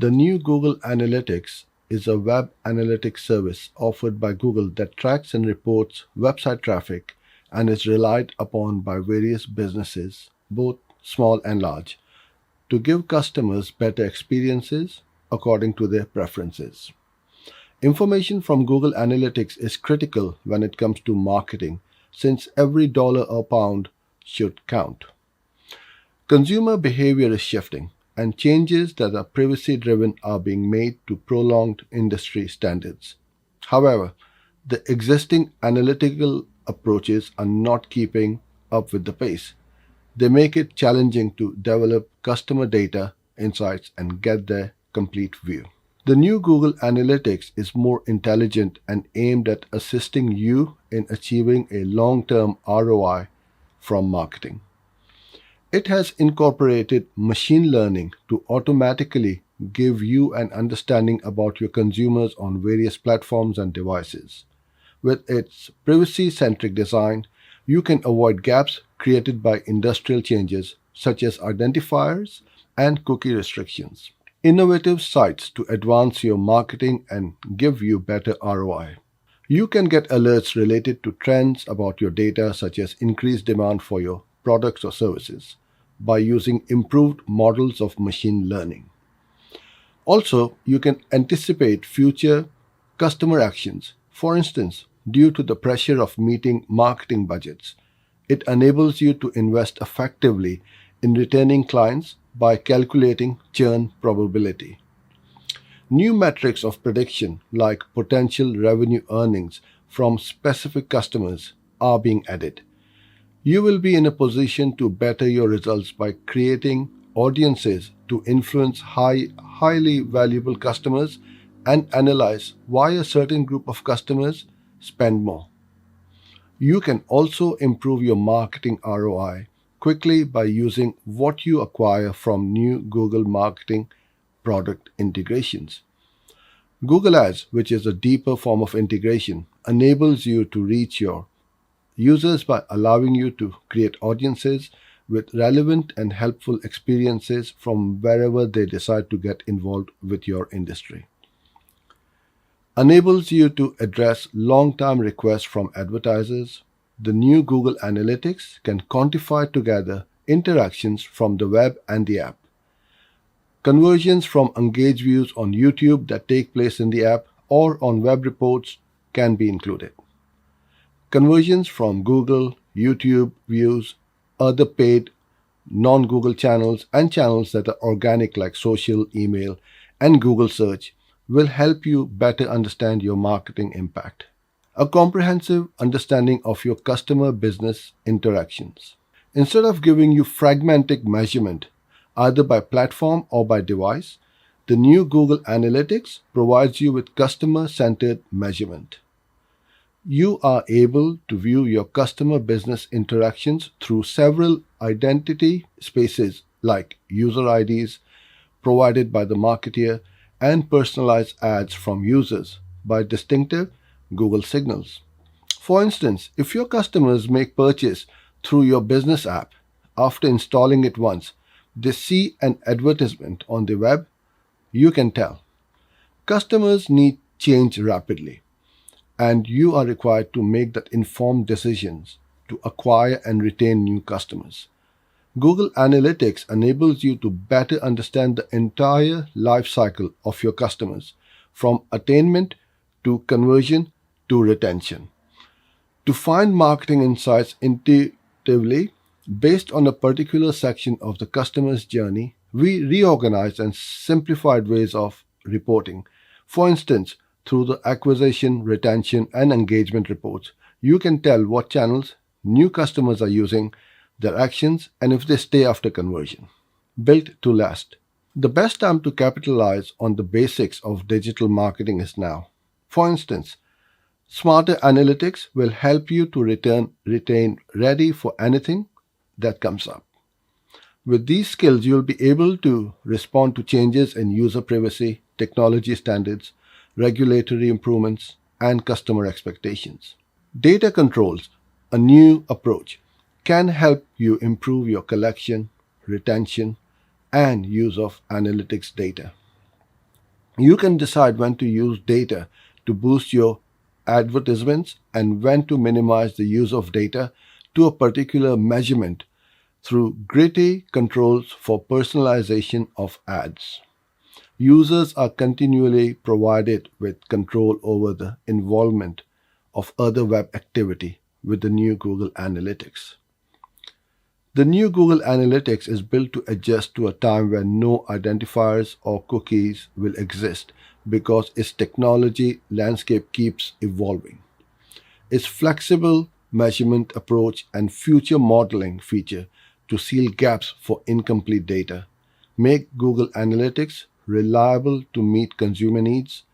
The new Google Analytics is a web analytics service offered by Google that tracks and reports website traffic and is relied upon by various businesses, both small and large, to give customers better experiences according to their preferences. Information from Google Analytics is critical when it comes to marketing, since every dollar or pound should count. Consumer behavior is shifting, and changes that are privacy driven are being made to prolonged industry standards. However, the existing analytical approaches are not keeping up with the pace. They make it challenging to develop customer data insights and get their complete view. The new Google Analytics is more intelligent and aimed at assisting you in achieving a long-term ROI from marketing. It has incorporated machine learning to automatically give you an understanding about your consumers on various platforms and devices. With its privacy-centric design, you can avoid gaps created by industrial changes such as identifiers and cookie restrictions. Innovative sites to advance your marketing and give you better ROI. You can get alerts related to trends about your data, such as increased demand for your products or services, by using improved models of machine learning. Also, you can anticipate future customer actions. For instance, due to the pressure of meeting marketing budgets, it enables you to invest effectively in retaining clients by calculating churn probability. New metrics of prediction, like potential revenue earnings from specific customers, are being added. You will be in a position to better your results by creating audiences to influence highly valuable customers and analyze why a certain group of customers spend more. You can also improve your marketing ROI quickly by using what you acquire from new Google Marketing product integrations. Google Ads, which is a deeper form of integration, enables you to reach your users by allowing you to create audiences with relevant and helpful experiences from wherever they decide to get involved with your industry. Enables you to address long-term requests from advertisers. The new Google Analytics can quantify together interactions from the web and the app. Conversions from engaged views on YouTube that take place in the app or on web reports can be included. Conversions from Google, YouTube views, other paid non-Google channels, and channels that are organic like social, email, and Google search will help you better understand your marketing impact. A comprehensive understanding of your customer business interactions. Instead of giving you fragmented measurement, either by platform or by device, the new Google Analytics provides you with customer-centered measurement. You are able to view your customer business interactions through several identity spaces like user IDs provided by the marketer and personalized ads from users by distinctive Google signals. For instance, if your customers make purchase through your business app, after installing it once, they see an advertisement on the web, you can tell. Customers need change rapidly, and you are required to make that informed decisions to acquire and retain new customers. Google Analytics enables you to better understand the entire life cycle of your customers, from attainment to conversion to retention. To find marketing insights intuitively based on a particular section of the customer's journey, we reorganized and simplified ways of reporting. For instance, through the acquisition, retention, and engagement reports, you can tell what channels new customers are using, their actions, and if they stay after conversion. Built to last. The best time to capitalize on the basics of digital marketing is now. For instance, smarter analytics will help you to retain ready for anything that comes up. With these skills, you'll be able to respond to changes in user privacy, technology standards, regulatory improvements, and customer expectations. Data controls, a new approach, can help you improve your collection, retention, and use of analytics data. You can decide when to use data to boost your advertisements and when to minimize the use of data to a particular measurement through gritty controls for personalization of ads. Users are continually provided with control over the involvement of other web activity with the new Google Analytics. The new Google Analytics is built to adjust to a time when no identifiers or cookies will exist because its technology landscape keeps evolving. Its flexible measurement approach and future modeling feature to seal gaps for incomplete data make Google Analytics reliable to meet consumer needs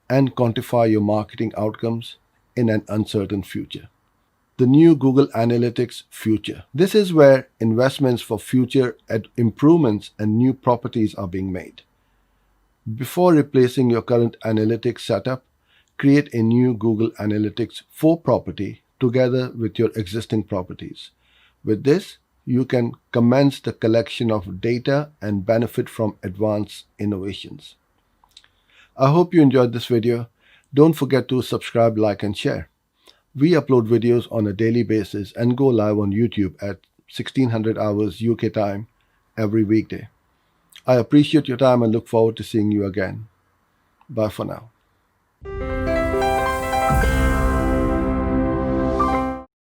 and quantify your marketing outcomes in an uncertain future. The new Google Analytics future. This is where investments for future improvements and new properties are being made. Before replacing your current analytics setup, create a new Google Analytics 4 property together with your existing properties. With this, you can commence the collection of data and benefit from advanced innovations. I hope you enjoyed this video. Don't forget to subscribe, like, and share. We upload videos on a daily basis and go live on YouTube at 1600 hours UK time every weekday. I appreciate your time and look forward to seeing you again. Bye for now.